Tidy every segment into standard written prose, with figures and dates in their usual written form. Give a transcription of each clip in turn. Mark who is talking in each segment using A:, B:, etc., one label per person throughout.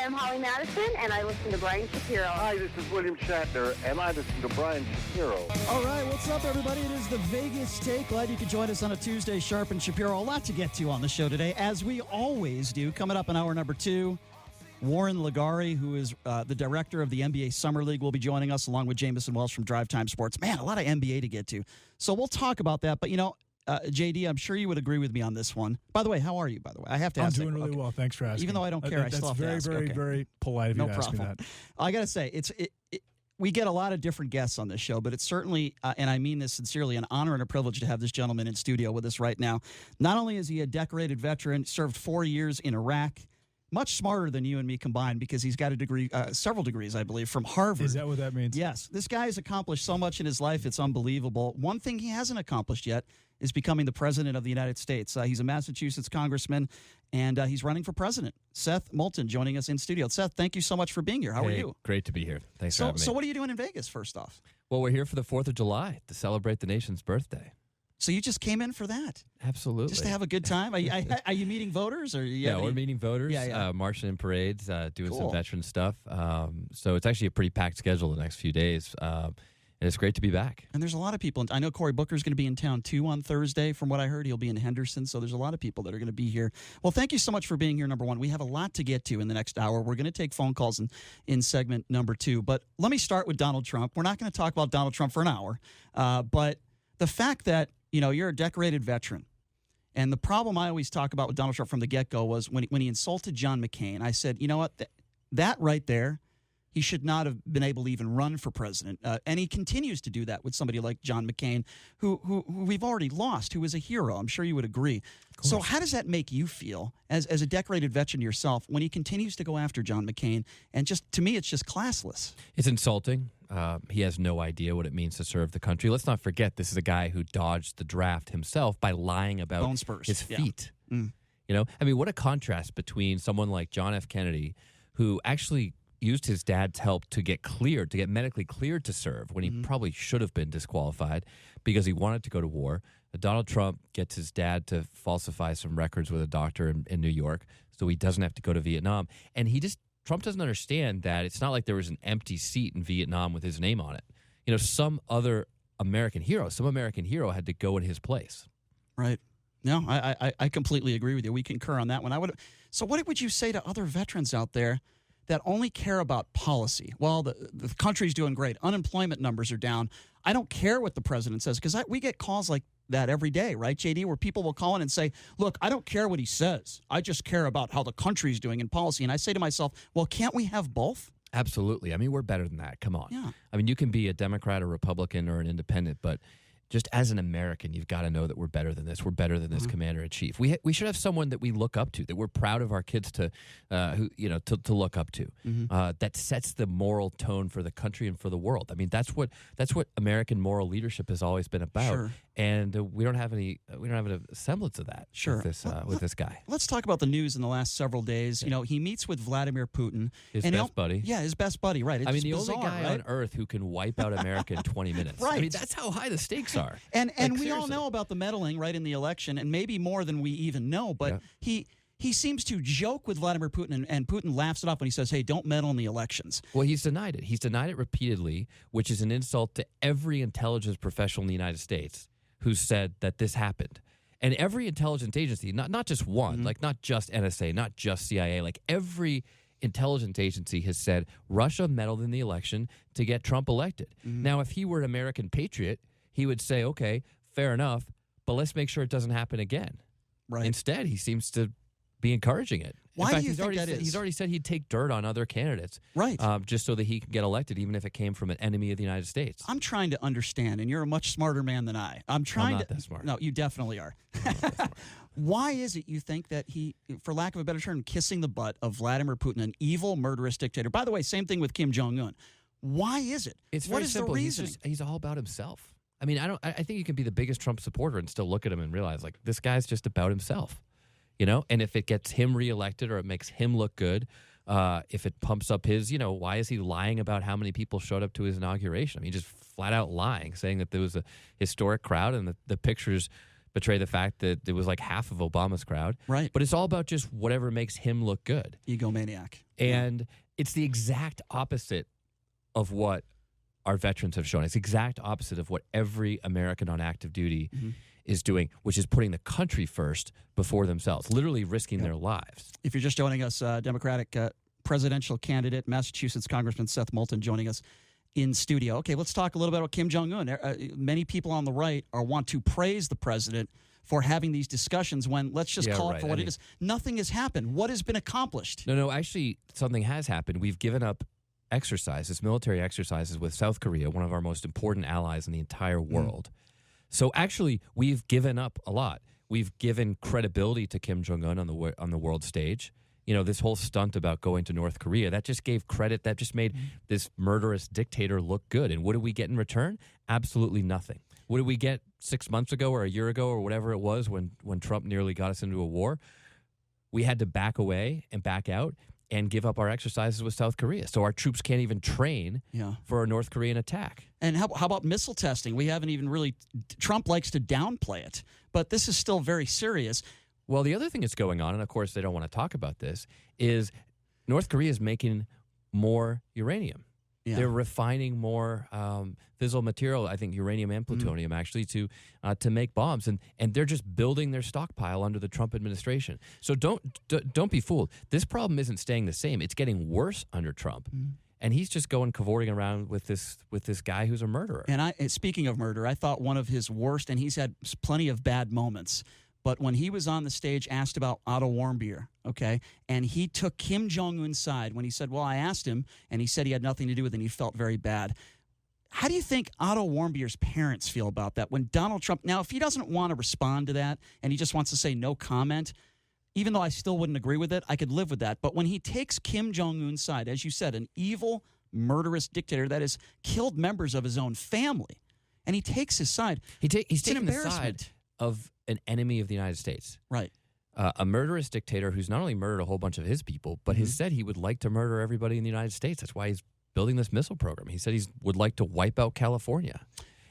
A: I'm Holly Madison, and I listen to Brian Shapiro.
B: Hi, this is William Shatner, and I listen to Brian Shapiro.
C: All right, what's up, everybody? It is the Vegas Take. Glad you could join us on a Tuesday, Sharp and Shapiro. A lot to get to on the show today, as we always do. Coming up in hour number 2, Warren Ligari, who is the director of the NBA Summer League, will be joining us, along with Jamison Welsh from Drive Time Sports. Man, a lot of NBA to get to. So we'll talk about that. But, JD, I'm sure you would agree with me on this one. By the way, how are you, by the way? I have to ask.
D: I'm doing really well. Thanks for asking.
C: Even though I don't care, I still have to ask.
D: That's very, very polite of you to ask me that.
C: I got to say, we get a lot of different guests on this show, but it's certainly, and I mean this sincerely, an honor and a privilege to have this gentleman in studio with us right now. Not only is he a decorated veteran, served 4 years in Iraq, much smarter than you and me combined, because he's got a degree, several degrees, I believe, from Harvard.
D: Is that what that means?
C: Yes. This guy has accomplished so much in his life, it's unbelievable. One thing he hasn't accomplished yet is becoming the president of the United States. He's a Massachusetts congressman, and he's running for president. Seth Moulton joining us in studio. Seth, thank you so much for being here. How are you?
E: Great to be here. Thanks for having me.
C: So what are you doing in Vegas, first off?
E: Well, we're here for the 4th of July to celebrate the nation's birthday.
C: So you just came in for that?
E: Absolutely.
C: Just to have a good time? Are you meeting voters? Or
E: we're meeting voters, marching in parades, doing some veteran stuff. So it's actually a pretty packed schedule the next few days. And it's great to be back.
C: And there's a lot of people. I know Cory Booker's going to be in town, too, on Thursday. From what I heard, he'll be in Henderson. So there's a lot of people that are going to be here. Well, thank you so much for being here, number one. We have a lot to get to in the next hour. We're going to take phone calls in segment number 2. But let me start with Donald Trump. We're not going to talk about Donald Trump for an hour. But the fact that, you're a decorated veteran. And the problem I always talk about with Donald Trump from the get-go was when he insulted John McCain, I said, you know what, that right there, he should not have been able to even run for president. And he continues to do that with somebody like John McCain, who we've already lost, who is a hero. I'm sure you would agree. So how does that make you feel as a decorated veteran yourself when he continues to go after John McCain? And just to me, it's just classless.
E: It's insulting. He has no idea what it means to serve the country. Let's not forget, this is a guy who dodged the draft himself by lying about his feet. Yeah. What a contrast between someone like John F. Kennedy, who actually used his dad's help to get medically cleared to serve when he probably should have been disqualified because he wanted to go to war. Donald Trump gets his dad to falsify some records with a doctor in New York so he doesn't have to go to Vietnam. And Trump doesn't understand that it's not like there was an empty seat in Vietnam with his name on it. Some American hero had to go in his place.
C: Right. No, I completely agree with you. We concur on that one. So what would you say to other veterans out there that only care about policy? Well, the country's doing great. Unemployment numbers are down. I don't care what the president says, because we get calls like that every day, right, JD, where people will call in and say, look, I don't care what he says. I just care about how the country's doing in policy. And I say to myself, well, can't we have both?
E: Absolutely. We're better than that. Come on.
C: Yeah.
E: You can be a Democrat, a Republican, or an independent, but just as an American, you've got to know that we're better than this. We're better than this commander-in-chief. We should have someone that we look up to, that we're proud of our kids to look up to. That sets the moral tone for the country and for the world. That's what American moral leadership has always been about.
C: Sure.
E: And we don't have a semblance of that.
C: Sure.
E: With this guy.
C: Let's talk about the news in the last several days. He meets with Vladimir Putin,
E: his best buddy.
C: Yeah, his best buddy. Right. It's
E: the
C: bizarre,
E: only guy on earth who can wipe out America in 20 minutes.
C: Right.
E: That's how high the stakes are.
C: And we all know about the meddling right in the election, and maybe more than we even know. But he seems to joke with Vladimir Putin, and Putin laughs it off when he says, hey, don't meddle in the elections.
E: Well, he's denied it. He's denied it repeatedly, which is an insult to every intelligence professional in the United States who said that this happened. And every intelligence agency, not just one, like not just NSA, not just CIA, like every intelligence agency has said Russia meddled in the election to get Trump elected. Now, if he were an American patriot, he would say, okay, fair enough, but let's make sure it doesn't happen again.
C: Right.
E: Instead, he seems to be encouraging it.
C: Why do you think that is?
E: He's already said he'd take dirt on other candidates,
C: right?
E: Just so that he can get elected, even if it came from an enemy of the United States.
C: I'm trying to understand, and you're a much smarter man than I. I'm
E: not that smart.
C: No, you definitely are. Why is it you think that he, for lack of a better term, kissing the butt of Vladimir Putin, an evil, murderous dictator? By the way, same thing with Kim Jong-un. Why is it?
E: It's
C: what
E: very
C: is
E: simple.
C: the reasoning?
E: He's all about himself. I think you can be the biggest Trump supporter and still look at him and realize, like, this guy's just about himself. And if it gets him reelected or it makes him look good, if it pumps up his, why is he lying about how many people showed up to his inauguration? Just flat out lying, saying that there was a historic crowd, and the pictures betray the fact that it was like half of Obama's crowd.
C: Right.
E: But it's all about just whatever makes him look good.
C: Egomaniac.
E: And it's the exact opposite of what our veterans have shown. It's the exact opposite of what every American on active duty is doing, which is putting the country first before themselves, literally risking their lives.
C: If you're just joining us, Democratic presidential candidate, Massachusetts Congressman Seth Moulton joining us in studio. Okay, let's talk a little bit about Kim Jong-un. Many people on the right want to praise the president for having these discussions when, let's just call it for what it is. Nothing has happened. What has been accomplished?
E: No, actually, something has happened. We've given up exercises, military exercises with South Korea, one of our most important allies in the entire world. So actually, we've given up a lot. We've given credibility to Kim Jong-un on the world stage. You know, this whole stunt about going to North Korea, that just gave credit. That just made this murderous dictator look good. And what did we get in return? Absolutely nothing. What did we get 6 months ago or a year ago or whatever it was when Trump nearly got us into a war? We had to back away and back out and give up our exercises with South Korea. So our troops can't even train for a North Korean attack.
C: And how about missile testing? We haven't even really – Trump likes to downplay it, but this is still very serious.
E: Well, the other thing that's going on, and of course they don't want to talk about this, is North Korea is making more uranium. Yeah. They're refining more fissile material, I think uranium and plutonium, actually, to make bombs, and they're just building their stockpile under the Trump administration. So don't be fooled. This problem isn't staying the same; it's getting worse under Trump, and he's just cavorting around with this guy who's a murderer.
C: And speaking of murder, I thought one of his worst, and he's had plenty of bad moments. But when he was on the stage asked about Otto Warmbier, okay, and he took Kim Jong-un's side when he said, well, I asked him, and he said he had nothing to do with it, and he felt very bad. How do you think Otto Warmbier's parents feel about that? When Donald Trump, now, if he doesn't want to respond to that, and he just wants to say no comment, even though I still wouldn't agree with it, I could live with that. But when he takes Kim Jong-un's side, as you said, an evil, murderous dictator that has killed members of his own family, and he takes his side,
E: he's taking the side of an enemy of the United States.
C: Right.
E: A murderous dictator who's not only murdered a whole bunch of his people, but has said he would like to murder everybody in the United States. That's why he's building this missile program. He said he would like to wipe out California.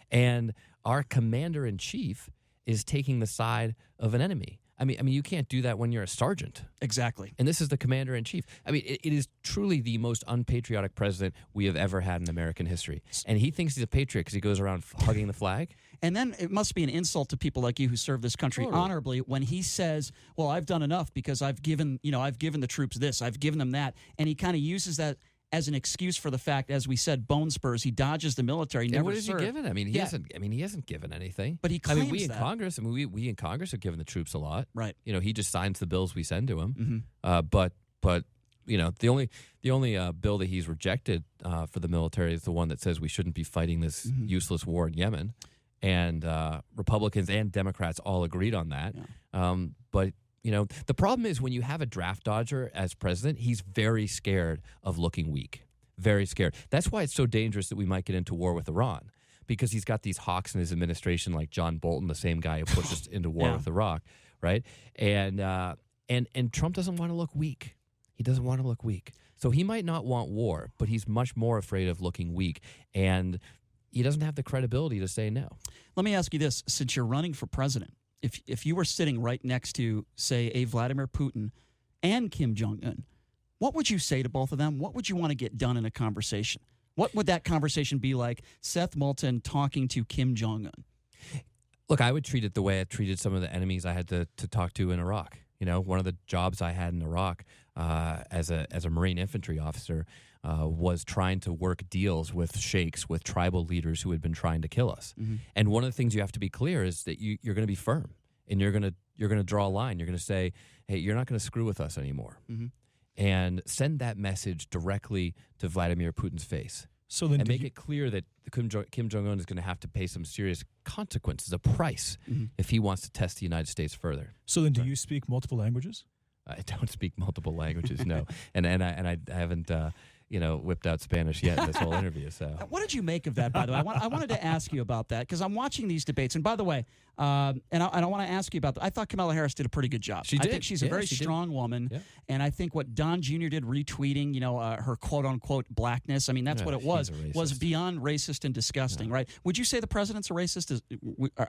E: And our commander-in-chief is taking the side of an enemy. I mean, you can't do that when you're a sergeant.
C: Exactly.
E: And this is the commander-in-chief. I mean, it is truly the most unpatriotic president we have ever had in American history. And he thinks he's a patriot because he goes around hugging the flag.
C: And then it must be an insult to people like you who serve this country honorably when he says, well, I've done enough because I've given the troops this, I've given them that. And he kind of uses that as an excuse for the fact, as we said, bone spurs. He dodges the military.
E: And what has he given? I mean, he hasn't given anything.
C: But he claims
E: we in
C: that.
E: Congress, we in Congress have given the troops a lot.
C: Right.
E: You know, he just signs the bills we send to him. But you know, the only bill that he's rejected for the military is the one that says we shouldn't be fighting this useless war in Yemen. And Republicans and Democrats all agreed on that. Yeah. But you know, the problem is when you have a draft dodger as president, he's very scared of looking weak. Very scared. That's why it's so dangerous that we might get into war with Iran, because he's got these hawks in his administration like John Bolton, the same guy who pushed us into war with Iraq, right? And Trump doesn't want to look weak. He doesn't want to look weak. So he might not want war, but he's much more afraid of looking weak. And he doesn't have the credibility to say no.
C: Let me ask you this. Since you're running for president, if you were sitting right next to, say, a Vladimir Putin and Kim Jong-un, what would you say to both of them? What would you want to get done in a conversation? What would that conversation be like? Seth Moulton talking to Kim Jong-un.
E: Look, I would treat it the way I treated some of the enemies I had to talk to in Iraq. You know, one of the jobs I had in Iraq as a Marine infantry officer was trying to work deals with sheikhs, with tribal leaders who had been trying to kill us. And one of the things you have to be clear is that you're going to be firm, and you're going to draw a line. You're going to say, hey, you're not going to screw with us anymore. And send that message directly to Vladimir Putin's face.
D: So then
E: and make it clear that Kim Jong-un is going to have to pay some serious consequences, a price, if he wants to test the United States further.
D: So then do you speak multiple languages?
E: I don't speak multiple languages, no. And I haven't whipped out Spanish yet in this whole interview. So
C: what did you make of that, by the way? I wanted to ask you about that because I'm watching these debates. And by the way, and I want to ask you about that. I thought Kamala Harris did a pretty good job.
E: She did.
C: I think she's a very strong woman. Yeah. And I think what Don Jr. did retweeting, her quote-unquote blackness, I mean, that's what it was beyond racist and disgusting, right? Would you say the president's a racist?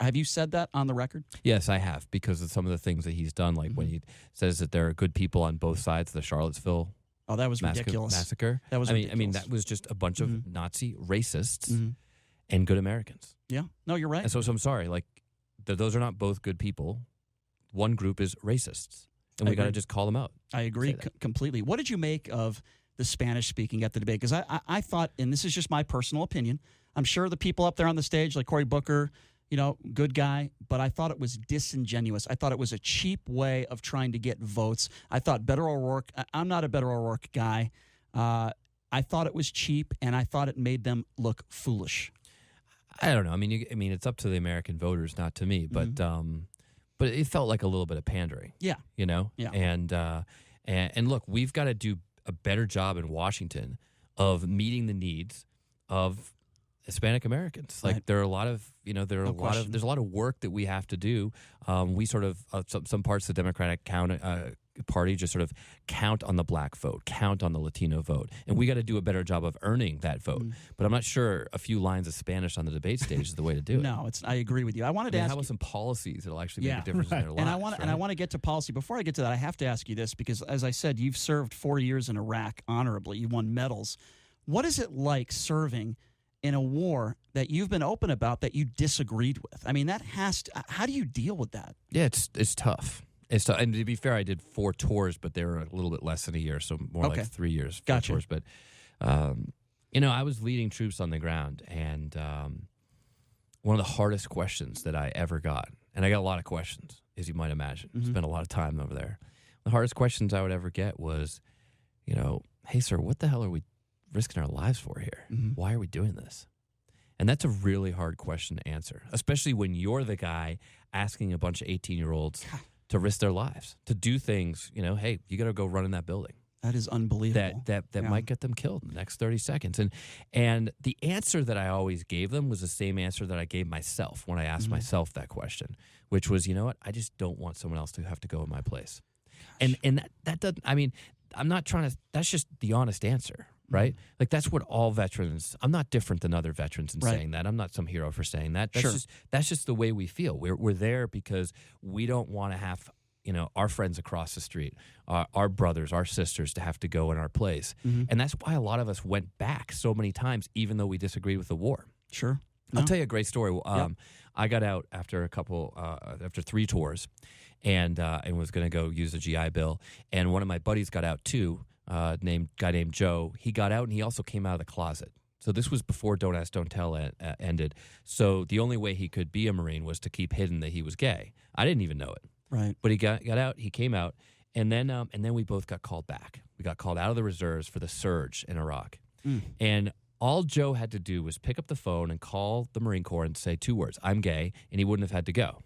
C: Have you said that on the record?
E: Yes, I have, because of some of the things that he's done, like when he says that there are good people on both sides of the Charlottesville
C: Oh, that was ridiculous.
E: Massacre.
C: That was ridiculous.
E: I mean, that was just a bunch of Nazi racists and good Americans.
C: Yeah. No, you're right.
E: And so I'm sorry. Like, those are not both good people. One group is racists, and we got to just call them out.
C: I agree completely. What did you make of the Spanish speaking at the debate? Because I thought, and this is just my personal opinion, I'm sure the people up there on the stage, like Cory Booker, good guy, but I thought it was disingenuous. I thought it was a cheap way of trying to get votes. I thought Beto O'Rourke, I'm not a Beto O'Rourke guy. I thought it was cheap, and I thought it made them look foolish.
E: I don't know. I mean, it's up to the American voters, not to me. But but it felt like a little bit of pandering.
C: Yeah.
E: Yeah. And look, we've got to do a better job in Washington of meeting the needs of Hispanic Americans. Like there are a lot of there's a lot of work that we have to do. We sort of some parts of the Democratic Party just sort of count on the black vote, count on the Latino vote, and we got to do a better job of earning that vote. But I'm not sure a few lines of Spanish on the debate stage is the way to do it.
C: No, I agree with you. I wanted to ask
E: how about some policies that'll actually make a difference in their lives.
C: And I want to get to policy. Before I get to that, I have to ask you this because, as I said, you've served 4 years in Iraq honorably. You won medals. What is it like serving in a war that you've been open about that you disagreed with? I mean, how do you deal with that?
E: Yeah, it's tough. It's tough. And to be fair, I did 4 tours, but they were a little bit less than a year, so more like 3 years. 4 tours. But, I was leading troops on the ground, and one of the hardest questions that I ever got, and I got a lot of questions, as you might imagine. Spent a lot of time over there. The hardest questions I would ever get was, hey, sir, what the hell are we risking our lives for here? Why are we doing this? And that's a really hard question to answer, especially when you're the guy asking a bunch of 18-year-olds to risk their lives, to do things, hey, you got to go run in that building.
C: That is unbelievable.
E: That might get them killed in the next 30 seconds. And the answer that I always gave them was the same answer that I gave myself when I asked myself that question, which was, you know what, I just don't want someone else to have to go in my place. And that doesn't, I'm not trying to, that's just the honest answer. Right? Like that's what all veterans, I'm not different than other veterans in saying that. I'm not some hero for saying that. That's just the way we feel. We're there because we don't want to have, our friends across the street, our brothers, our sisters to have to go in our place. And that's why a lot of us went back so many times, even though we disagreed with the war.
C: Sure.
E: I'll tell you a great story. I got out after after 3 tours and was going to go use the GI Bill. And one of my buddies got out too. Guy named Joe. He got out and he also came out of the closet. So this was before Don't Ask, Don't Tell ended. So the only way he could be a Marine was to keep hidden that he was gay. I didn't even know it.
C: Right.
E: But he got out. He came out, and then we both got called back. We got called out of the reserves for the surge in Iraq. And all Joe had to do was pick up the phone and call the Marine Corps and say 2 words: "I'm gay," and he wouldn't have had to go.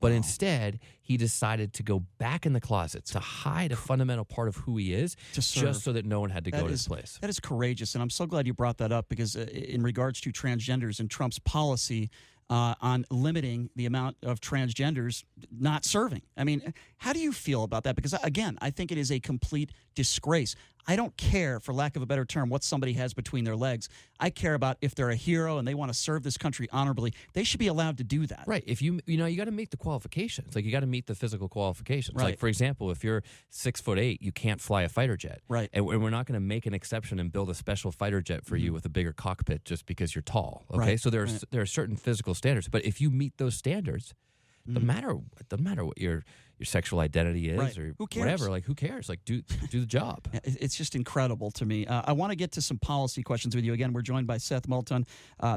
E: But instead, he decided to go back in the closet to hide a fundamental part of who he is, just so that no one had to go to his place.
C: That is courageous, and I'm so glad you brought that up because in regards to transgenders and Trump's policy on limiting the amount of transgenders not serving. I mean, how do you feel about that? Because, again, I think it is a complete disgrace. I don't care, for lack of a better term, what somebody has between their legs. I care about if they're a hero and they want to serve this country honorably, they should be allowed to do that.
E: Right. If you got to meet the qualifications. Like, you got to meet the physical qualifications.
C: Right.
E: Like, for example, if you're 6'8", you can't fly a fighter jet.
C: Right.
E: And we're not going to make an exception and build a special fighter jet for you with a bigger cockpit just because you're tall. Okay.
C: Right.
E: So there are certain physical standards. But if you meet those standards, it doesn't matter what your sexual identity is or
C: who cares?
E: Whatever. Like, who cares? Like, do the job.
C: It's just incredible to me. I want to get to some policy questions with you. Again, we're joined by Seth Moulton,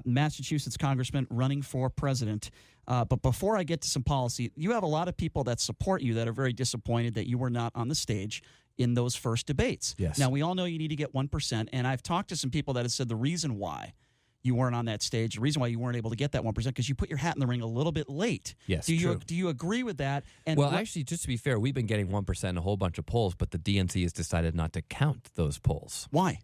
C: Massachusetts congressman running for president. But before I get to some policy, you have a lot of people that support you that are very disappointed that you were not on the stage in those first debates.
D: Yes.
C: Now, we all know you need to get 1%, and I've talked to some people that have said the reason why you weren't on that stage, the reason why you weren't able to get that 1%, because you put your hat in the ring a little bit late.
E: Yes,
C: do
E: true.
C: you agree with that? And
E: actually, just to be fair, we've been getting 1% in a whole bunch of polls, but the DNC has decided not to count those polls.
C: Why?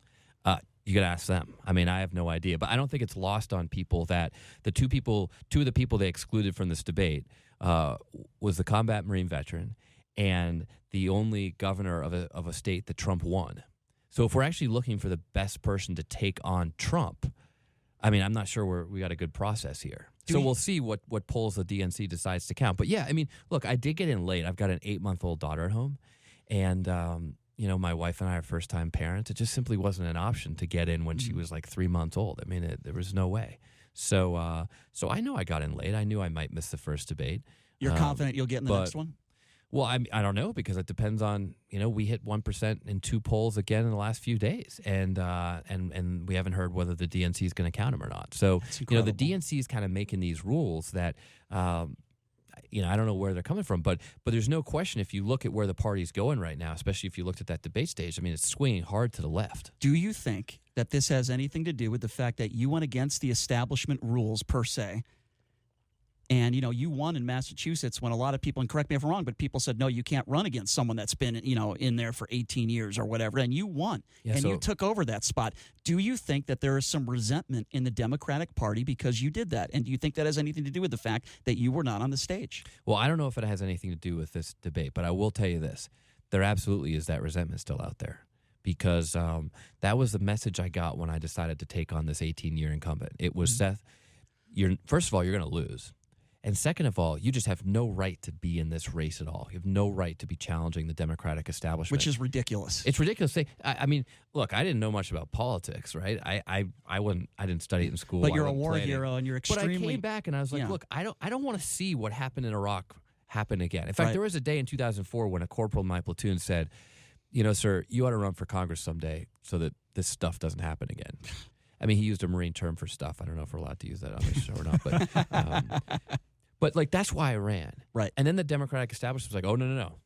E: You got to ask them. I mean, I have no idea, but I don't think it's lost on people that the two of the people they excluded from this debate was the combat Marine veteran and the only governor of a state that Trump won. So if we're actually looking for the best person to take on Trump, I mean, I'm not sure we got a good process here. So we'll see what polls the DNC decides to count. But yeah, I mean, look, I did get in late. I've got an 8-month-old daughter at home, and my wife and I are first-time parents. It just simply wasn't an option to get in when she was like 3 months old. I mean, there was no way. So I know I got in late. I knew I might miss the first debate.
C: You're confident you'll get in the next one?
E: Well, I don't know, because it depends on, we hit 1% in 2 polls again in the last few days, and we haven't heard whether the DNC is going to count them or not. So, the DNC is kind of making these rules that, I don't know where they're coming from, but there's no question, if you look at where the party's going right now, especially if you looked at that debate stage, I mean, it's swinging hard to the left.
C: Do you think that this has anything to do with the fact that you went against the establishment rules per se? And, you won in Massachusetts when a lot of people, and correct me if I'm wrong, but people said, no, you can't run against someone that's been, in there for 18 years or whatever. And you won. Yeah, and you took over that spot. Do you think that there is some resentment in the Democratic Party because you did that? And do you think that has anything to do with the fact that you were not on the stage?
E: Well, I don't know if it has anything to do with this debate, but I will tell you this. There absolutely is that resentment still out there. Because that was the message I got when I decided to take on this 18-year incumbent. It was, Seth, first of all, you're going to lose. And second of all, you just have no right to be in this race at all. You have no right to be challenging the Democratic establishment.
C: Which is ridiculous.
E: It's ridiculous. I mean, look, I didn't know much about politics, right? I didn't study it in school.
C: But you're a war hero, and you're extremely...
E: But I came back and I was like, look, I don't want to see what happened in Iraq happen again. In fact, there was a day in 2004 when a corporal in my platoon said, sir, you ought to run for Congress someday so that this stuff doesn't happen again. I mean, he used a Marine term for stuff. I don't know if we're allowed to use that on this show or not, but like, that's why I ran.
C: Right.
E: And then the Democratic establishment was like, oh, no.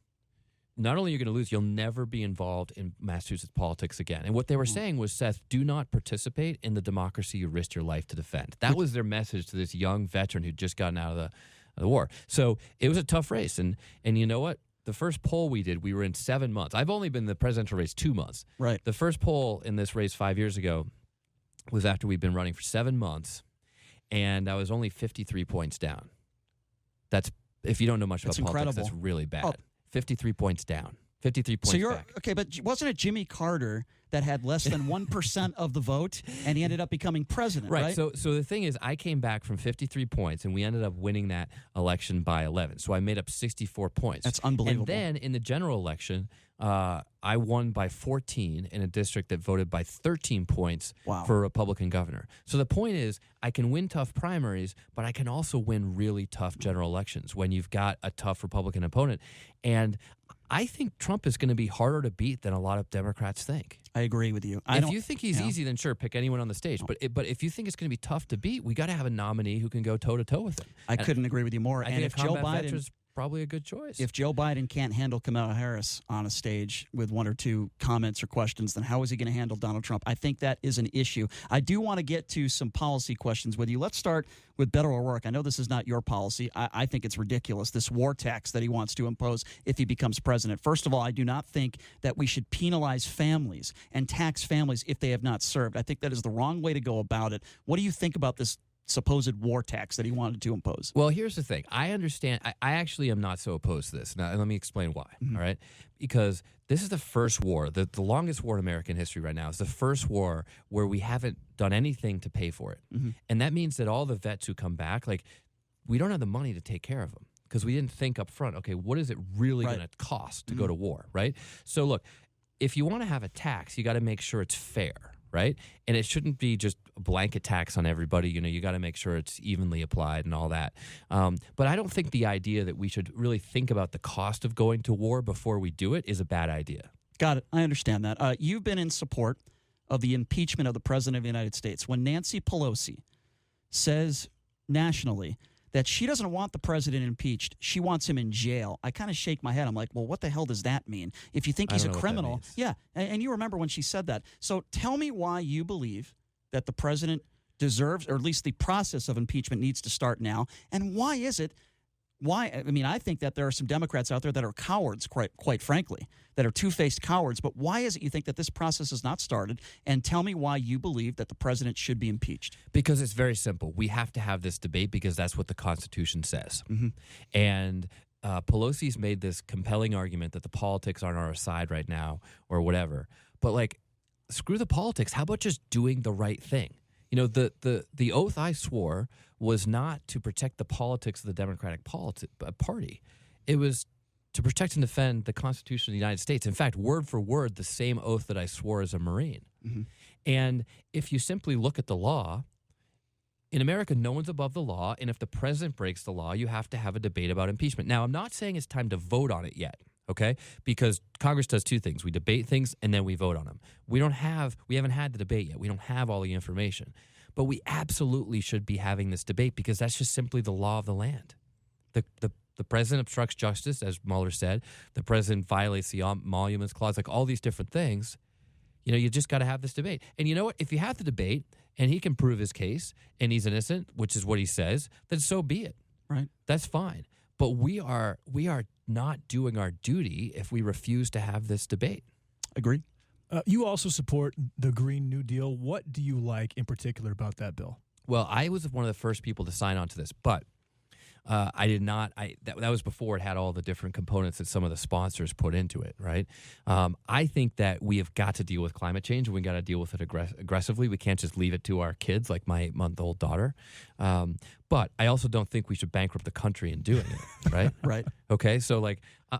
E: Not only are you going to lose, you'll never be involved in Massachusetts politics again. And what they were saying was, Seth, do not participate in the democracy you risked your life to defend. That was their message to this young veteran who'd just gotten out of the war. So it was a tough race. And you know what? The first poll we did, we were in 7 months. I've only been in the presidential race 2 months.
C: Right.
E: The first poll in this race 5 years ago was after we'd been running for 7 months, and I was only 53 points down. That's, if you don't know much about politics, that's really bad. 53 points down. 53 points back.
C: Okay, but wasn't it Jimmy Carter that had less than 1% of the vote, and he ended up becoming president, right?
E: So the thing is, I came back from 53 points, and we ended up winning that election by 11. So I made up 64 points.
C: That's unbelievable.
E: And then in the general election, I won by 14 in a district that voted by 13 points for a Republican governor. So the point is, I can win tough primaries, but I can also win really tough general elections when you've got a tough Republican opponent. And I think Trump is going to be harder to beat than a lot of Democrats think.
C: I agree with you.
E: If you think he's easy, then sure, pick anyone on the stage. But if you think it's going to be tough to beat, we got to have a nominee who can go toe-to-toe with him.
C: I couldn't agree with you more.
E: And if Joe Biden is probably a good choice.
C: If Joe Biden can't handle Kamala Harris on a stage with 1 or 2 comments or questions, then how is he going to handle Donald Trump? I think that is an issue. I do want to get to some policy questions with you. Let's start with Beto O'Rourke. I know this is not your policy. I think it's ridiculous, this war tax that he wants to impose if he becomes president. First of all, I do not think that we should penalize families and tax families if they have not served. I think that is the wrong way to go about it. What do you think about this supposed war tax that he wanted to impose?
E: Well, here's the thing. I understand. I actually am not so opposed to this. Now, let me explain why. All right? Because this is the first war, the longest war in American history right now. It's the first war where we haven't done anything to pay for it. And that means that all the vets who come back, like, we don't have the money to take care of them because we didn't think up front, okay, what is it really going to cost to go to war, right? So, look, if you want to have a tax, you got to make sure it's fair. Right? And it shouldn't be just a blanket tax on everybody. You got to make sure it's evenly applied and all that. But I don't think the idea that we should really think about the cost of going to war before we do it is a bad idea.
C: Got it. I understand that. You've been in support of the impeachment of the President of the United States. When Nancy Pelosi says nationally that she doesn't want the president impeached, she wants him in jail, I kind of shake my head. I'm like, well, what the hell does that mean? If you think he's a criminal, and you remember when she said that. So tell me why you believe that the president deserves, or at least the process of impeachment needs to start now, and why is it? I mean, I think that there are some Democrats out there that are cowards, quite frankly, that are two-faced cowards. But why is it you think that this process has not started? And tell me why you believe that the president should be impeached.
E: Because it's very simple. We have to have this debate because that's what the Constitution says. And Pelosi's made this compelling argument that the politics aren't on our side right now or whatever. But, like, screw the politics. How about just doing the right thing? The oath I swore was not to protect the politics of the Democratic Party. It was to protect and defend the Constitution of the United States. In fact, word for word, the same oath that I swore as a Marine. Mm-hmm. And if you simply look at the law, in America, no one's above the law, and if the president breaks the law, you have to have a debate about impeachment. Now, I'm not saying it's time to vote on it yet, okay? Because Congress does two things. We debate things, and then we vote on them. We haven't had the debate yet. We don't have all the information. But we absolutely should be having this debate because that's just simply the law of the land. The president obstructs justice, as Mueller said. The president violates the Emoluments Clause, like all these different things. You just got to have this debate. And you know what? If you have the debate and he can prove his case and he's innocent, which is what he says, then so be it.
C: Right.
E: That's fine. But we are not doing our duty if we refuse to have this debate.
C: Agree.
D: You also support the Green New Deal. What do you like in particular about that bill?
E: Well, I was one of the first people to sign on to this, but I did not. That was before it had all the different components that some of the sponsors put into it, right? I think that we have got to deal with climate change, and we got to deal with it aggressively. We can't just leave it to our kids, like my 8-month-old daughter. But I also don't think we should bankrupt the country in doing it, right?
C: Right.
E: Okay, so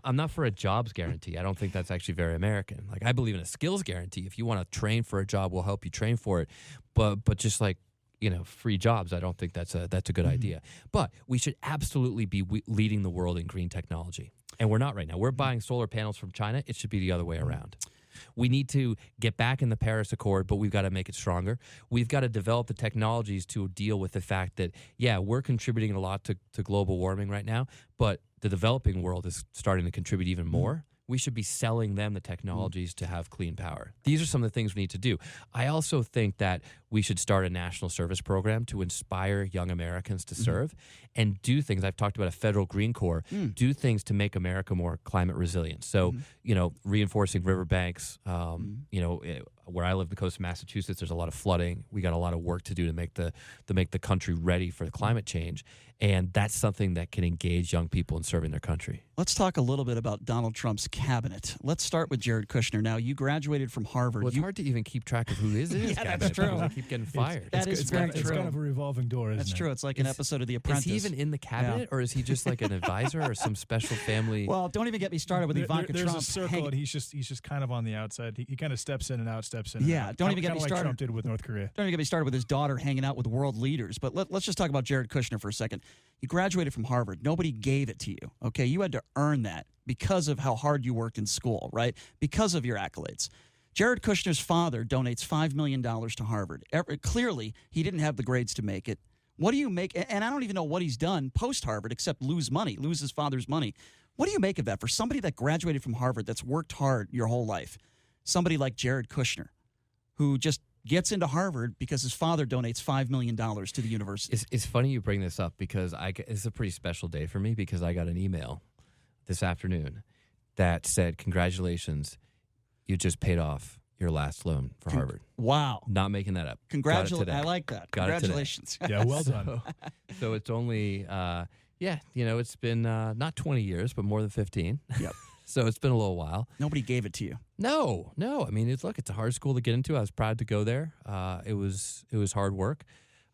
E: I'm not for a jobs guarantee. I don't think that's actually very American. I believe in a skills guarantee. If you want to train for a job, we'll help you train for it. But just free jobs, I don't think that's a good idea. But we should absolutely be leading the world in green technology. And we're not right now. We're buying solar panels from China. It should be the other way around. We need to get back in the Paris Accord, but we've got to make it stronger. We've got to develop the technologies to deal with the fact that, we're contributing a lot to global warming right now, but the developing world is starting to contribute even more. We should be selling them the technologies to have clean power. These are some of the things we need to do. I also think that we should start a national service program to inspire young Americans to serve and do things. I've talked about a federal Green Corps, do things to make America more climate resilient. So, reinforcing riverbanks, where I live, the coast of Massachusetts, there's a lot of flooding. We got a lot of work to do to make the country ready for climate change. And that's something that can engage young people in serving their country.
C: Let's talk a little bit about Donald Trump's cabinet. Let's start with Jared Kushner. Now, you graduated from Harvard.
E: Well, it's hard to even keep track of who is in his cabinet.
C: That's true.
E: Because they keep getting fired.
C: It's very true.
D: It's kind of a revolving door, isn't it?
C: That's true. It's like an episode of The Apprentice.
E: Is he even in the cabinet, or is he just like an advisor or some special family?
C: Well, don't even get me started with Ivanka
D: Trump.
C: Trump.
D: There's a circle, and he's just kind of on the outside. He kind of steps in and out, steps in.
C: Yeah,
D: and out.
C: don't even get me
D: like
C: started.
D: Trump did with North Korea.
C: Don't even get me started with his daughter hanging out with world leaders. But let's just talk about Jared Kushner for a second. You graduated from Harvard. Nobody gave it to you. Okay, you had to earn that because of how hard you worked in school, right? Because of your accolades. Jared Kushner's father donates $5 million to Harvard. Clearly, he didn't have the grades to make it. What do you make? And I don't even know what he's done post-Harvard except lose his father's money. What do you make of that for somebody that graduated from Harvard that's worked hard your whole life? Somebody like Jared Kushner, who just gets into Harvard because his father donates $5 million to the university.
E: It's funny you bring this up because it's a pretty special day for me because I got an email this afternoon that said, congratulations, you just paid off your last loan for Harvard.
C: Wow.
E: Not making that up.
C: Congratulations. I like that. Congratulations.
D: Yeah, well done.
E: So it's only, it's been not 20 years, but more than 15.
C: Yep.
E: So it's been a little while.
C: Nobody gave it to you.
E: No. I mean, it's a hard school to get into. I was proud to go there. It was hard work.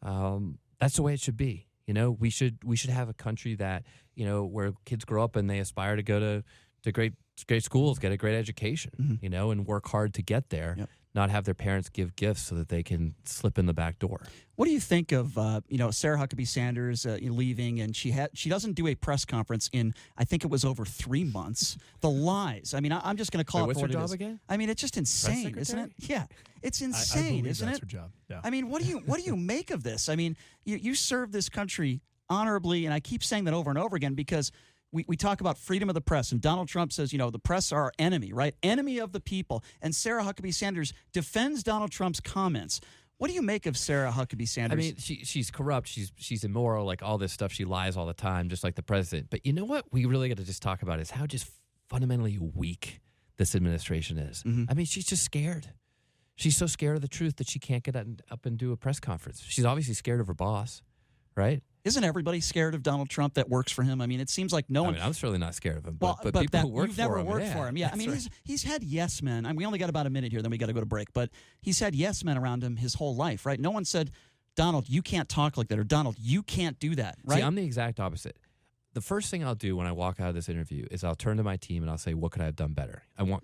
E: That's the way it should be. We should have a country that, where kids grow up and they aspire to go to great schools, get a great education, and work hard to get there. Yep. Not have their parents give gifts so that they can slip in the back door. What
C: do you think of Sarah Huckabee Sanders leaving, and she doesn't do a press conference in, I think it was over 3 months. The lies. I mean, I'm just going to call it for what it is.
E: What's her job again?
C: I mean, it's just insane, isn't it? Yeah, it's insane, isn't it?
D: That's her job. Yeah.
C: I mean, what do you make of this? I mean, you serve this country honorably, and I keep saying that over and over again because we talk about freedom of the press, and Donald Trump says, the press are our enemy, right? Enemy of the people. And Sarah Huckabee Sanders defends Donald Trump's comments. What do you make of Sarah Huckabee Sanders?
E: I mean, she's corrupt. She's immoral, like all this stuff. She lies all the time, just like the president. But you know what we really got to just talk about is how just fundamentally weak this administration is. Mm-hmm. I mean, she's just scared. She's so scared of the truth that she can't get up and do a press conference. She's obviously scared of her boss, right?
C: Isn't everybody scared of Donald Trump that works for him? I mean, it seems like no one.
E: I mean, I'm certainly not scared of him, but people who work for him.
C: You've never worked for him. Yeah, I mean,
E: right.
C: he's had yes men. I mean, we only got about a minute here, then we got to go to break. But he's had yes men around him his whole life, right? No one said, Donald, you can't talk like that, or Donald, you can't do that, right?
E: See, I'm the exact opposite. the first thing I'll do when I walk out of this interview is I'll turn to my team and I'll say, what could I have done better? I want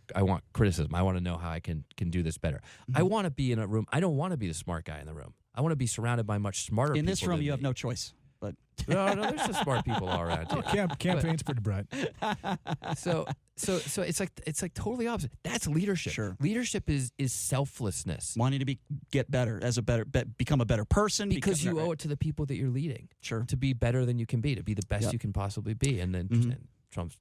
E: criticism. I want to know how I can do this better. I want to be in a room. I don't want to be the smart guy in the room. I want to be surrounded by much smarter people.
C: In this room, you
E: me.
C: have no choice. But
E: no, there's some smart people all around you.
D: Campaigns for Brett.
E: So it's like totally opposite. That's leadership.
C: Sure.
E: Leadership is selflessness.
C: Wanting to get better as become a better person.
E: Because you owe it to the people that you're leading.
C: Sure.
E: To be better than you can be, to be the best you can possibly be. And then and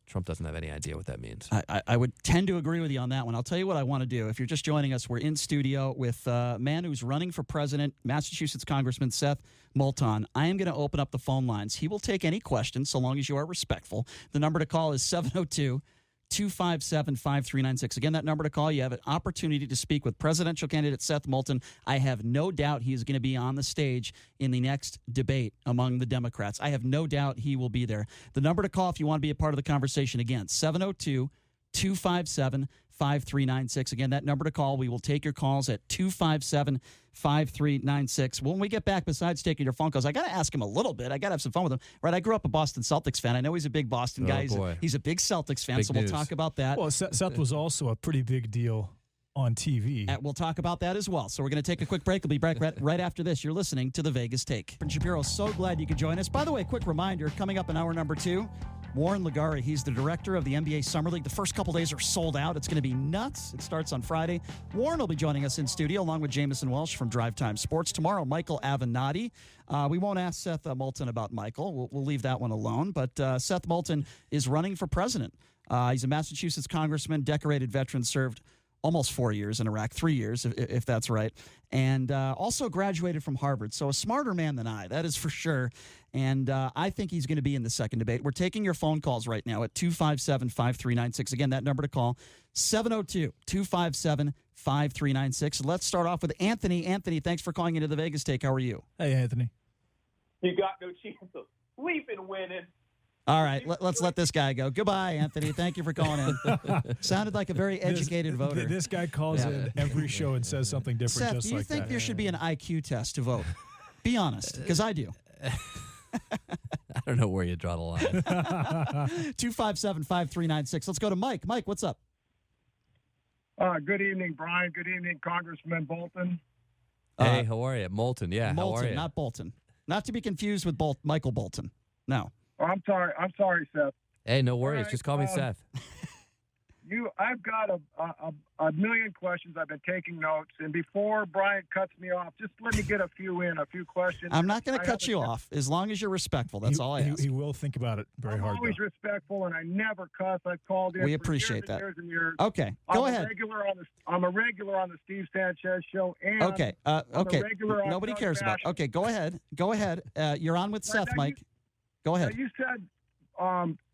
E: Trump doesn't have any idea what that means.
C: I would tend to agree with you on that one. I'll tell you what I want to do. If you're just joining us, we're in studio with a man who's running for president, Massachusetts Congressman Seth Moulton. I am going to open up the phone lines. He will take any questions so long as you are respectful. The number to call is 702-257-5396. Again, that number to call, you have an opportunity to speak with presidential candidate Seth Moulton. I have no doubt he is going to be on the stage in the next debate among the Democrats. I have no doubt he will be there. The number to call if you want to be a part of the conversation, again, 702-257-5396. Again, that number to call. We will take your calls at 257-5396. When we get back, besides taking your phone calls, I got to ask him a little bit. I got to have some fun with him. Right, I grew up a Boston Celtics fan. I know he's a big Boston guy. He's a big Celtics fan,
E: big
C: so
E: news.
C: we'll talk about that.
D: Well, Seth was also a pretty big deal on TV.
C: We'll talk about that as well. So we're going to take a quick break. We'll be back right after this. You're listening to The Vegas Take. Shapiro, so glad you could join us. By the way, quick reminder, coming up in hour number 2, Warren Ligari, he's the director of the NBA Summer League. The first couple days are sold out. It's going to be nuts. It starts on Friday. Warren will be joining us in studio along with Jamison Welsh from Drive Time Sports. Tomorrow, Michael Avenatti. We won't ask Seth Moulton about Michael. We'll leave that one alone. But Seth Moulton is running for president. He's a Massachusetts congressman, decorated veteran, served almost 4 years in Iraq, 3 years, if that's right, and also graduated from Harvard. So a smarter man than I, that is for sure. And I think he's going to be in the second debate. We're taking your phone calls right now at 257-5396. Again, that number to call, 702-257-5396. Let's start off with Anthony. Anthony, thanks for calling into the Vegas Take. How are you?
D: Hey, Anthony.
F: You got no chance of sleeping winning.
C: All right, let's let this guy go. Goodbye, Anthony. Thank you for calling in. Sounded like a very educated voter.
D: This guy calls in every show and says something different.
C: Seth,
D: just
C: do you
D: like
C: think
D: that.
C: there should be an IQ test to vote? Be honest, because I do.
E: I don't know where you draw the line.
C: 257-5396. Let's go to Mike. Mike, what's up?
G: Good evening, Brian. Good evening, Congressman Bolton.
E: Hey, how are you? Moulton, yeah.
C: Moulton,
E: how are you?
C: not Bolton. Not to be confused with Michael Bolton. No.
G: Oh, I'm sorry, Seth.
E: Hey, no worries.
G: Right,
E: Just call me Seth.
G: I've got a million questions. I've been taking notes, and before Brian cuts me off, just let me get a few questions.
C: I'm not going to cut you off as long as you're respectful. That's all I ask.
D: He will think about it very hard.
G: I'm always respectful, and I never cuss. I've called in.
C: We
G: for
C: appreciate
G: years
C: that.
G: and years and years.
C: Okay, go ahead.
G: I'm a regular on the Steve Sanchez show. And
C: okay, okay.
G: Nobody
C: cares about. Okay, go ahead. Go ahead. You're on with Seth, Mike. Go ahead.
G: You said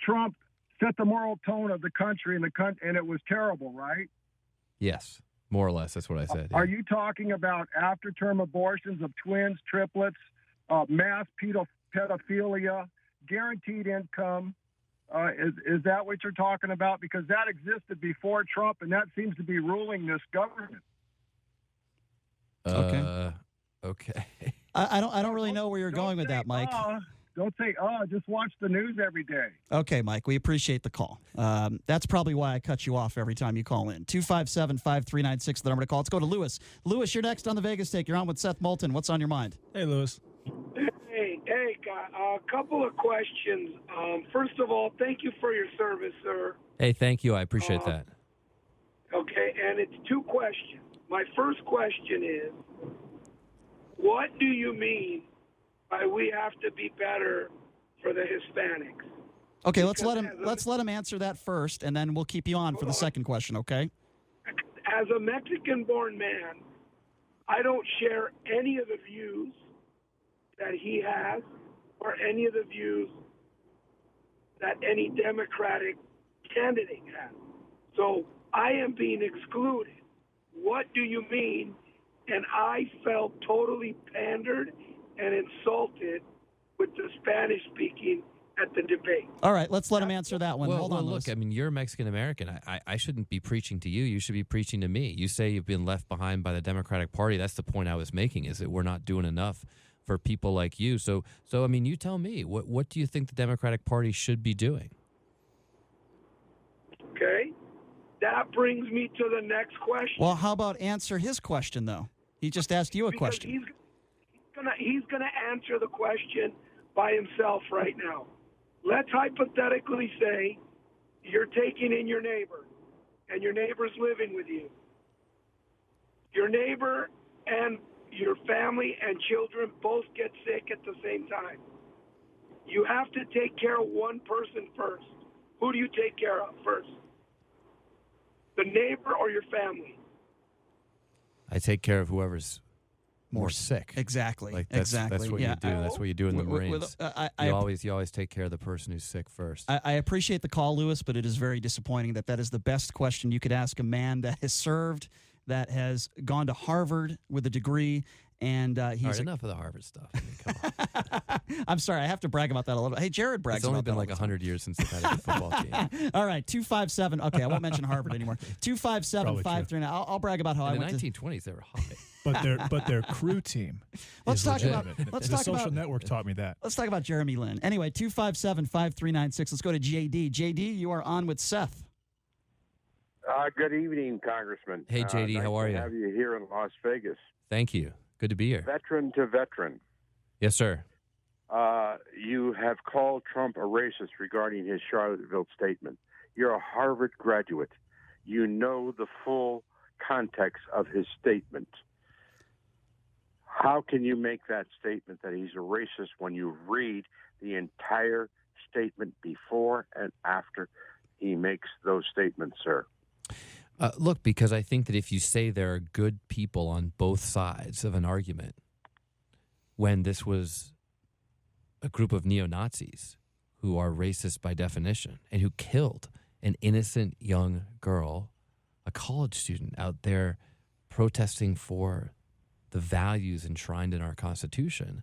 G: Trump set the moral tone of the country, and it was terrible, right?
E: Yes, more or less. That's what I said.
G: Are you talking about after-term abortions of twins, triplets, mass pedophilia, guaranteed income? Is that what you're talking about? Because that existed before Trump, and that seems to be ruling this government.
E: Okay.
C: I don't really know where you're going with that, Mike.
G: Don't say, just watch the news every day.
C: Okay, Mike, we appreciate the call. That's probably why I cut you off every time you call in. 257-5396, the number to call. Let's go to Lewis. Lewis, you're next on the Vegas Take. You're on with Seth Moulton. What's on your mind?
D: Hey, Lewis.
H: Hey, a couple of questions. First of all, thank you for your service, sir.
E: Hey, thank you. I appreciate that.
H: Okay, and it's two questions. My first question is, what do you mean by we have to be better for the Hispanics?
C: Okay, let's let him answer that first, and then we'll keep you on for the second question, okay?
H: As a Mexican-born man, I don't share any of the views that he has or any of the views that any Democratic candidate has. So I am being excluded. What do you mean? And I felt totally pandered and insulted with the Spanish speaking at the debate.
C: All right, let's let him answer that one. Hold on,
E: look,
C: Lewis.
E: I mean, you're Mexican-American. I shouldn't be preaching to you. You should be preaching to me. You say you've been left behind by the Democratic Party. That's the point I was making, is that we're not doing enough for people like you. So I mean, you tell me, what do you think the Democratic Party should be doing?
H: Okay. That brings me to the next question.
C: Well, how about answer his question, though? He just asked you a
H: Because
C: question.
H: He's gonna answer the question by himself right now. Let's hypothetically say you're taking in your neighbor, and your neighbor's living with you. Your neighbor and your family and children both get sick at the same time. You have to take care of one person first. Who do you take care of first? The neighbor or your family?
E: I take care of whoever's more sick.
C: Exactly.
E: Like that's what you do. That's what you do in the Marines. You always take care of the person who's sick first.
C: I appreciate the call, Lewis, but it is very disappointing that is the best question you could ask a man that has served, that has gone to Harvard with a degree, and he's...
E: All right, enough of the Harvard stuff. I mean, come on.
C: I'm sorry, I have to brag about that a little bit. Hey, Jared brags about that.
E: It's only been like 100 years since they've had a good football team.
C: All right, 257. Okay, I won't mention Harvard anymore. 257-539. I'll brag about how I went
E: in the 1920s, they were hot.
D: But their crew team.
C: Let's talk about.
D: The social network taught me that.
C: Let's talk about Jeremy Lin. Anyway, 257-5396. Let's go to JD. JD, you are on with Seth.
B: Good evening, Congressman.
E: Hey, JD,
B: nice
E: how are you?
B: To have you here in Las Vegas.
E: Thank you. Good to be here.
B: Veteran to veteran.
E: Yes, sir.
B: You have called Trump a racist regarding his Charlottesville statement. You're a Harvard graduate. You know the full context of his statement. How can you make that statement that he's a racist when you read the entire statement before and after he makes those statements, sir?
E: Look, because I think that if you say there are good people on both sides of an argument, when this was a group of neo-Nazis who are racist by definition and who killed an innocent young girl, a college student out there protesting for the values enshrined in our Constitution,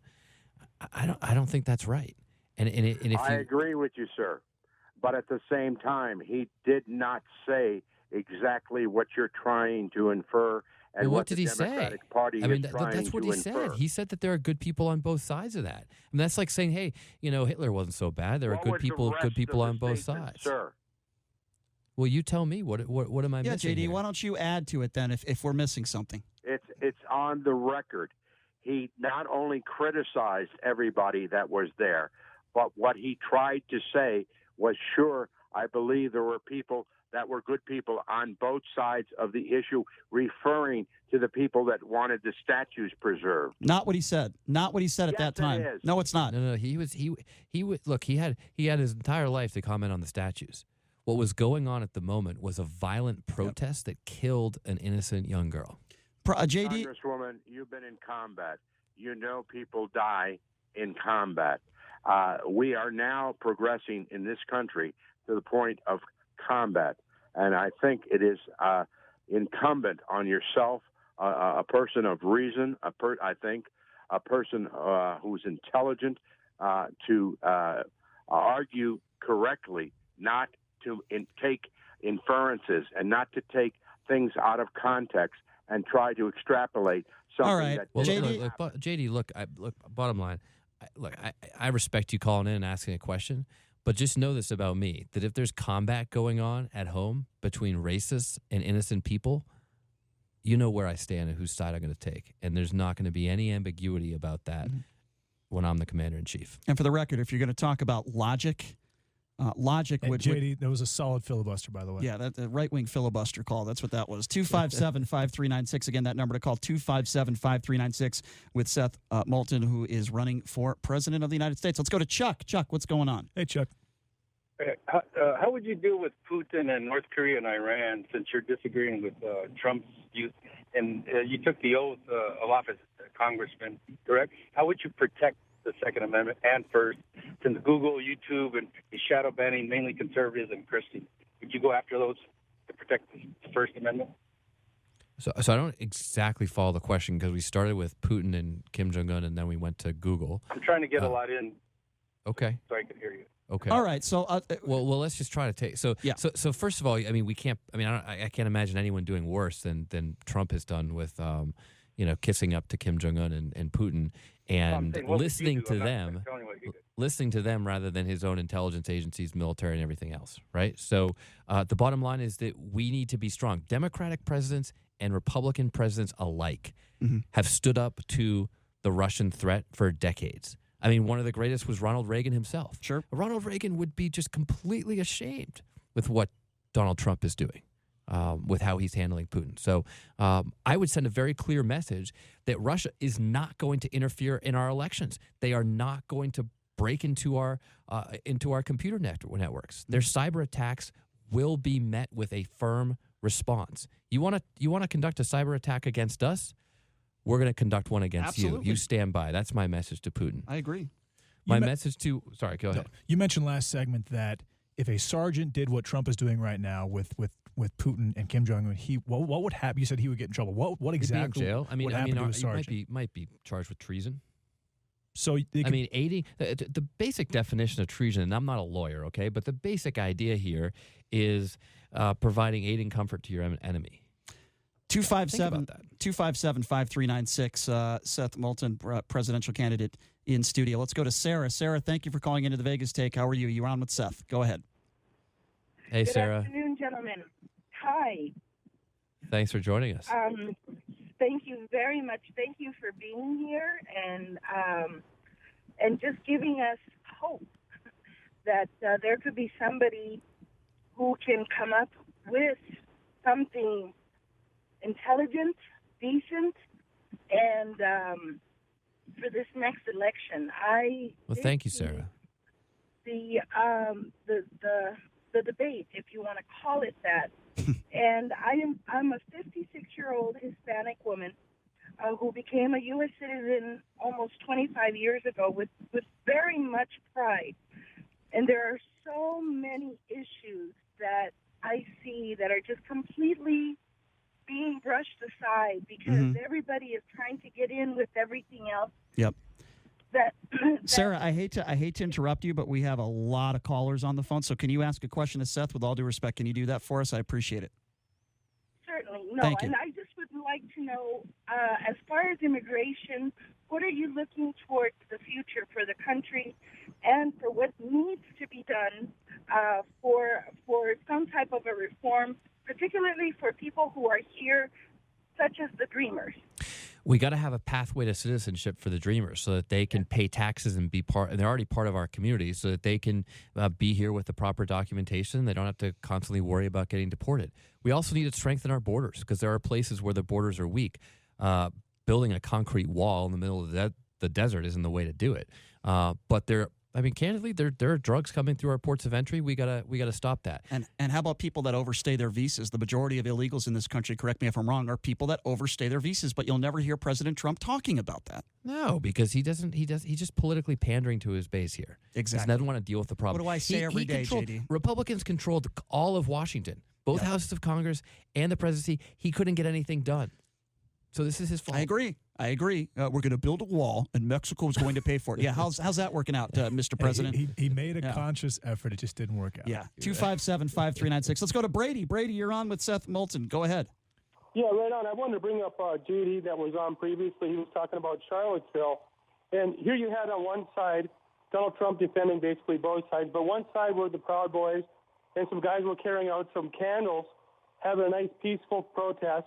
E: I don't think that's right. And if
B: I agree with you, sir. But at the same time, he did not say exactly what you're trying to infer and
E: what
B: what
E: did
B: the
E: he
B: Democratic
E: say?
B: Party
E: I mean,
B: is trying
E: that's what
B: to
E: he
B: infer.
E: said. He said that there are good people on both sides of that. I mean, that's like saying, hey, Hitler wasn't so bad. There are good people on both sides.
B: Sir.
E: Well, you tell me. What am I missing?
C: JD,
E: here?
C: why don't you add to it then if we're missing something?
B: It's on the record. He not only criticized everybody that was there, but what he tried to say was, sure, I believe there were people that were good people on both sides of the issue, referring to the people that wanted the statues preserved.
C: Not what he said. Not what he said at that time.
B: It is.
C: No, it's not.
E: No. He look. He had his entire life to comment on the statues. What was going on at the moment was a violent protest that killed an innocent young girl.
C: JD,
B: Congresswoman, you've been in combat. You know people die in combat. We are now progressing in this country to the point of combat. And I think it is incumbent on yourself, a person of reason, I think, a person who's intelligent, to argue correctly, not to take inferences and not to take things out of context and try to extrapolate something.
C: All right.
B: that
E: Well,
C: JD,
E: JD, look. Bottom line, I respect you calling in and asking a question, but just know this about me: that if there's combat going on at home between racists and innocent people, you know where I stand and whose side I'm going to take, and there's not going to be any ambiguity about that when I'm the commander in chief.
C: and for the record, if you're going to talk about logic would...
D: JD, that was a solid filibuster, by the way.
C: Yeah, that's a right-wing filibuster call. That's what that was. 257-5396. Again, that number to call, 257-5396, with Seth Moulton, who is running for president of the United States. Let's go to Chuck. Chuck, what's going on?
D: Hey, Chuck.
I: How would you deal with Putin and North Korea and Iran, since you're disagreeing with Trump's views? And you took the oath of office as a congressman, correct? How would you protect the Second Amendment and First, since Google, YouTube, and is shadow banning mainly conservatives and Christians? Would you go after those to protect the First Amendment?
E: So I don't exactly follow the question, because we started with Putin and Kim Jong-un, and then we went to Google.
I: I'm trying to get a lot in.
E: Okay.
I: So I can hear you.
E: Okay.
C: All right. So,
E: well, let's just try to take. So,
C: yeah.
E: So first of all, I mean, we can't. I mean, I can't imagine anyone doing worse than Trump has done with, kissing up to Kim Jong Un and Putin, and listening to them rather than his own intelligence agencies, military, and everything else, right? So the bottom line is that we need to be strong. Democratic presidents and Republican presidents alike have stood up to the Russian threat for decades. I mean, one of the greatest was Ronald Reagan himself.
C: Sure.
E: Ronald Reagan would be just completely ashamed with what Donald Trump is doing, with how he's handling Putin. So I would send a very clear message that Russia is not going to interfere in our elections. They are not going to break into our computer networks. Their cyber attacks will be met with a firm response. You want to conduct a cyber attack against us? We're going to conduct one against you. You stand by. That's my message to Putin.
C: I agree.
E: Sorry, go ahead.
D: You mentioned last segment that if a sergeant did what Trump is doing right now with Putin and Kim Jong Un, what would happen? You said he would get in trouble. What exactly?
E: He'd be in jail.
D: Would happen to a sergeant?
E: Might be charged with treason.
D: So
E: aiding the basic definition of treason, and I'm not a lawyer, okay, but the basic idea here is providing aid and comfort to your enemy.
C: 257-5396, Seth Moulton, presidential candidate in studio. Let's go to Sarah. Sarah, thank you for calling into the Vegas Take. How are you? You're on with Seth. Go ahead.
E: Hey, Sarah.
J: Good afternoon, gentlemen. Hi.
E: Thanks for joining us.
J: Thank you very much. Thank you for being here and just giving us hope that there could be somebody who can come up with something intelligent, decent, and for this next election.
E: Thank you, Sarah.
J: The debate, if you want to call it that, and I'm a 56-year-old Hispanic woman who became a U.S. citizen almost 25 years ago with very much pride, and there are so many issues that I see that are just completely being brushed aside because everybody is trying to get in with everything else.
C: Yep. Sarah, I hate to interrupt you, but we have a lot of callers on the phone. So can you ask a question to Seth? With all due respect, can you do that for us? I appreciate it.
J: Certainly. No,
C: Thank you.
J: And I just would like to know, as far as immigration, what are you looking towards the future for the country and for what needs to be done for some type of a reform, particularly for people who are here, such as the Dreamers?
E: We got to have a pathway to citizenship for the Dreamers so that they can pay taxes and be part, and they're already part of our community, so that they can be here with the proper documentation. They don't have to constantly worry about getting deported. We also need to strengthen our borders because there are places where the borders are weak. Building a concrete wall in the middle of the desert isn't the way to do it. But candidly, there are drugs coming through our ports of entry. We gotta stop that.
C: And how about people that overstay their visas? The majority of illegals in this country, correct me if I'm wrong, are people that overstay their visas. But you'll never hear President Trump talking about that.
E: No, because he's just politically pandering to his base here.
C: Exactly.
E: He doesn't want to deal with the problem.
C: What do I say every day, JD?
E: Republicans controlled all of Washington, both houses of Congress and the presidency. He couldn't get anything done. So this is his fault.
C: I agree. We're going to build a wall, and Mexico is going to pay for it. Yeah, how's that working out, Mr. President?
D: He made a conscious effort. It just didn't work out.
C: Yeah, 257-5396. Let's go to Brady. Brady, you're on with Seth Moulton. Go ahead.
K: Yeah, right on. I wanted to bring up Judy that was on previously. He was talking about Charlottesville. And here you had on one side Donald Trump defending basically both sides, but one side were the Proud Boys, and some guys were carrying out some candles, having a nice peaceful protest,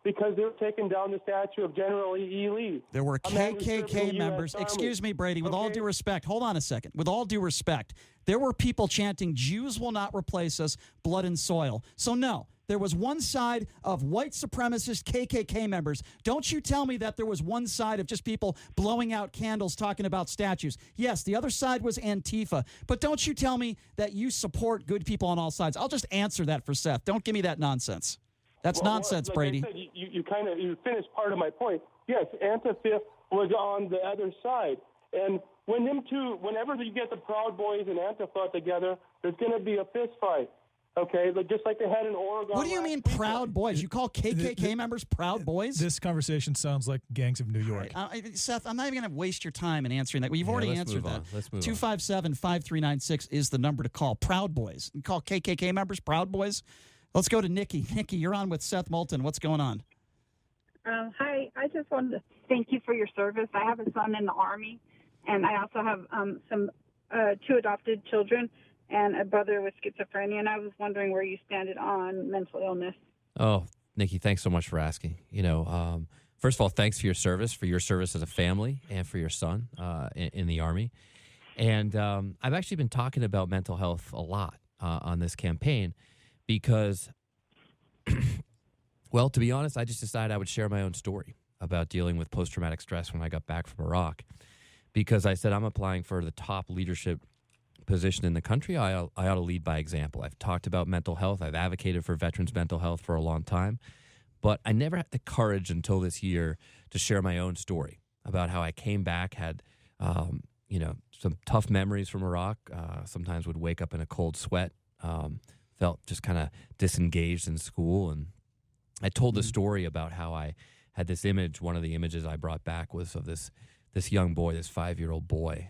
K: because they were taking down the statue of General E. Lee.
C: There were KKK members. Excuse me, Brady, with all due respect. Hold on a second. With all due respect, there were people chanting, "Jews will not replace us, blood and soil." So no, there was one side of white supremacist KKK members. Don't you tell me that there was one side of just people blowing out candles talking about statues. Yes, the other side was Antifa. But don't you tell me that you support good people on all sides. I'll just answer that for Seth. Don't give me that nonsense. That's nonsense,
K: like
C: Brady.
K: I said, you finished part of my point. Yes, Antifa was on the other side, and whenever you get the Proud Boys and Antifa together, there's going to be a fist fight. Okay, just like they had in Oregon.
C: What do you mean, Proud Boys? You call KKK members Proud Boys?
D: This conversation sounds like gangs of New York.
C: Seth, I'm not even going to waste your time in answering that. Well, you've already answered that.
E: Let's move
C: 257-5396 is the number to call. Proud Boys. You call KKK members Proud Boys? Let's go to Nikki. Nikki, you're on with Seth Moulton. What's going on?
L: Hi, I just wanted to thank you for your service. I have a son in the Army, and I also have two adopted children and a brother with schizophrenia, and I was wondering where you stand on mental illness.
E: Oh, Nikki, thanks so much for asking. First of all, thanks for your service as a family, and for your son in the Army. And I've actually been talking about mental health a lot on this campaign because, well, to be honest, I just decided I would share my own story about dealing with post-traumatic stress when I got back from Iraq, because I said I'm applying for the top leadership position in the country. I ought to lead by example. I've talked about mental health. I've advocated for veterans' mental health for a long time, but I never had the courage until this year to share my own story about how I came back, had some tough memories from Iraq, sometimes would wake up in a cold sweat, felt just kind of disengaged in school. And I told the story about how I had this image. One of the images I brought back was of this young boy, this 5-year-old boy,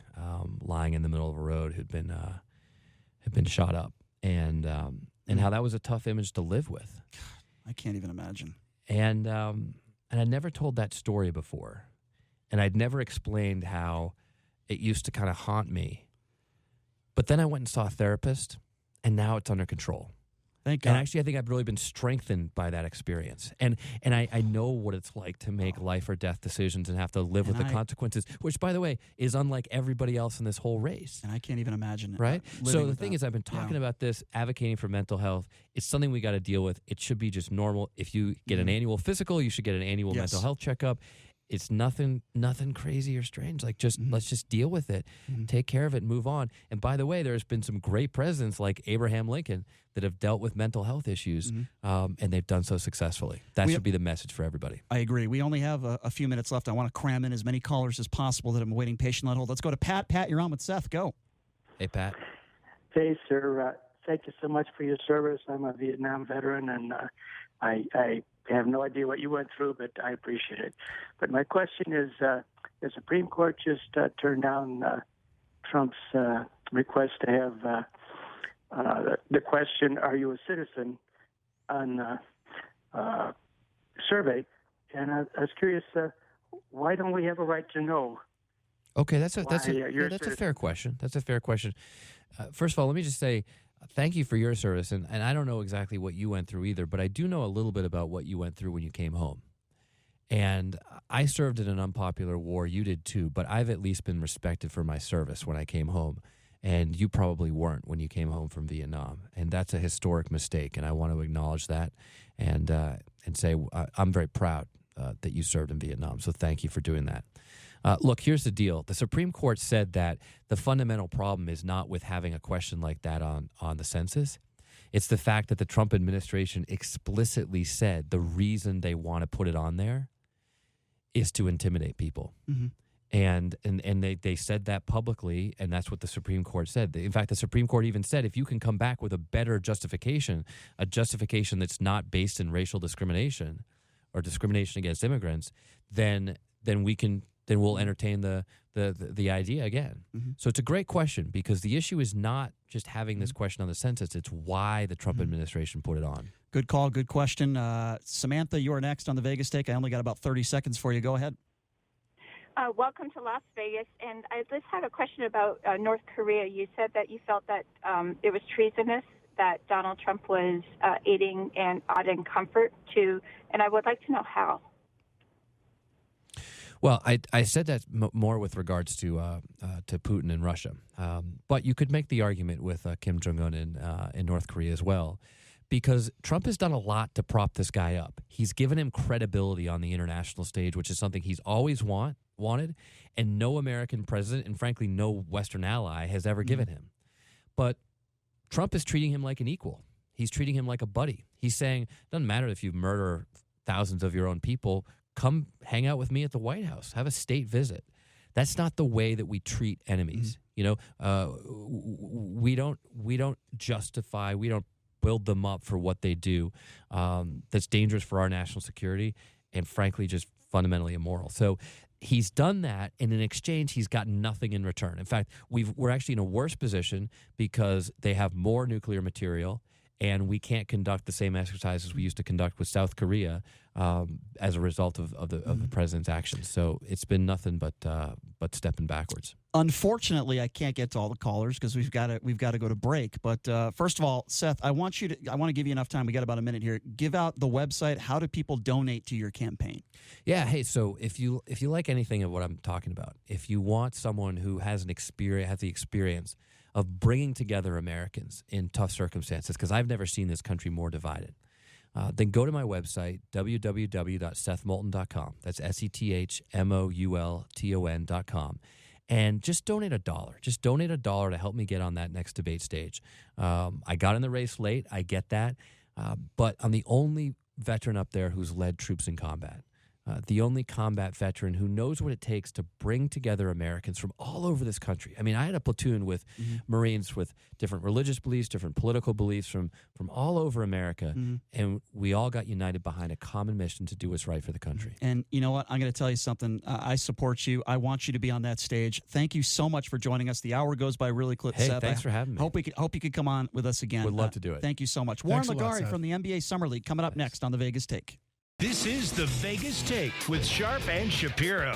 E: lying in the middle of a road who'd been shot up, and how that was a tough image to live with.
C: I can't even imagine.
E: And I never told that story before, and I'd never explained how it used to kind of haunt me. But then I went and saw a therapist, and now it's under control.
C: Thank God.
E: And actually, I think I've really been strengthened by that experience. And I know what it's like to make life or death decisions and have to live with the consequences, which, by the way, is unlike everybody else in this whole race.
C: And I can't even imagine it.
E: Right? So the thing is, I've been talking about this, advocating for mental health. It's something we got to deal with. It should be just normal. If you get an annual physical, you should get an annual mental health checkup. It's nothing crazy or strange. Like, let's just deal with it, take care of it, move on. And by the way, there's been some great presidents like Abraham Lincoln that have dealt with mental health issues, and they've done so successfully. That should be the message for everybody.
C: I agree. We only have a few minutes left. I want to cram in as many callers as possible that I'm waiting patiently on hold. Let's go to Pat. Pat, you're on with Seth. Go.
E: Hey, Pat.
M: Hey, sir. Thank you so much for your service. I'm a Vietnam veteran, and I have no idea what you went through, but I appreciate it. But my question is, the Supreme Court just turned down Trump's request to have the question, are you a citizen, on survey. And I was curious, why don't we have a right to know?
E: Okay, that's a fair question. That's a fair question. First of all, let me just say, thank you for your service, and I don't know exactly what you went through either, but I do know a little bit about what you went through when you came home. And I served in an unpopular war. You did too, but I've at least been respected for my service when I came home, and you probably weren't when you came home from Vietnam. And that's a historic mistake, and I want to acknowledge that and say I'm very proud that you served in Vietnam, so thank you for doing that. Look, here's the deal. The Supreme Court said that the fundamental problem is not with having a question like that on the census. It's the fact that the Trump administration explicitly said the reason they want to put it on there is to intimidate people. Mm-hmm. And they said that publicly, and that's what the Supreme Court said. In fact, the Supreme Court even said if you can come back with a better justification, a justification that's not based in racial discrimination or discrimination against immigrants, then we'll entertain the idea again. Mm-hmm. So it's a great question, because the issue is not just having this question on the census, it's why the Trump administration put it on.
C: Good call, good question. Samantha, you are next on the Vegas Take. I only got about 30 seconds for you. Go ahead.
N: Welcome to Las Vegas. And I just had a question about North Korea. You said that you felt that it was treasonous that Donald Trump was aiding and adding comfort to, and I would like to know how.
E: Well, I said that more with regards to Putin and Russia, but you could make the argument with Kim Jong-un in North Korea as well, because Trump has done a lot to prop this guy up. He's given him credibility on the international stage, which is something he's always wanted, and no American president, and frankly no Western ally, has ever given him. But Trump is treating him like an equal. He's treating him like a buddy. He's saying, it doesn't matter if you murder thousands of your own people, come hang out with me at the White House. Have a state visit. That's not the way that we treat enemies. You know, we don't justify. We don't build them up for what they do. That's dangerous for our national security, and frankly, just fundamentally immoral. So he's done that, and in exchange, he's gotten nothing in return. In fact, we're actually in a worse position because they have more nuclear material, and we can't conduct the same exercises we used to conduct with South Korea as a result of the president's actions. So it's been nothing but stepping backwards.
C: Unfortunately, I can't get to all the callers because we've got to go to break. But first of all, Seth, I want to give you enough time. We got about a minute here. Give out the website. How do people donate to your campaign?
E: Yeah. Hey, so if you like anything of what I'm talking about, if you want someone who has the experience of bringing together Americans in tough circumstances, because I've never seen this country more divided, then go to my website, www.sethmoulton.com. That's SETHMOULTON.com. And just donate $1. Just donate $1 to help me get on that next debate stage. I got in the race late. I get that. But I'm the only veteran up there who's led troops in combat. The only combat veteran who knows what it takes to bring together Americans from all over this country. I mean, I had a platoon with Marines with different religious beliefs, different political beliefs from all over America, and we all got united behind a common mission to do what's right for the country.
C: And you know what? I'm going to tell you something. I support you. I want you to be on that stage. Thank you so much for joining us. The hour goes by really quick.
E: Hey,
C: Seth,
E: thanks for having me.
C: Hope you could come on with us again.
E: Would love to do it.
C: Thank you so much. Warren Ligari from the NBA Summer League coming up next on the Vegas Take.
O: This is the Vegas Take with Sharp and Shapiro.